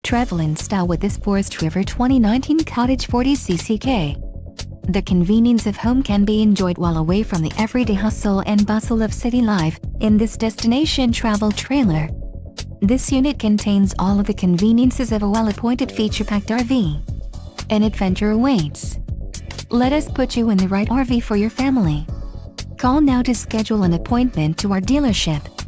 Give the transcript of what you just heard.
Travel in style with this Forest River 2019 Cottage 40 CCK. The convenience of home can be enjoyed while away from the everyday hustle and bustle of city life in this destination travel trailer. This unit contains all of the conveniences of a well-appointed feature-packed RV. An adventure awaits. Let us put you in the right RV for your family. Call now to schedule an appointment to our dealership.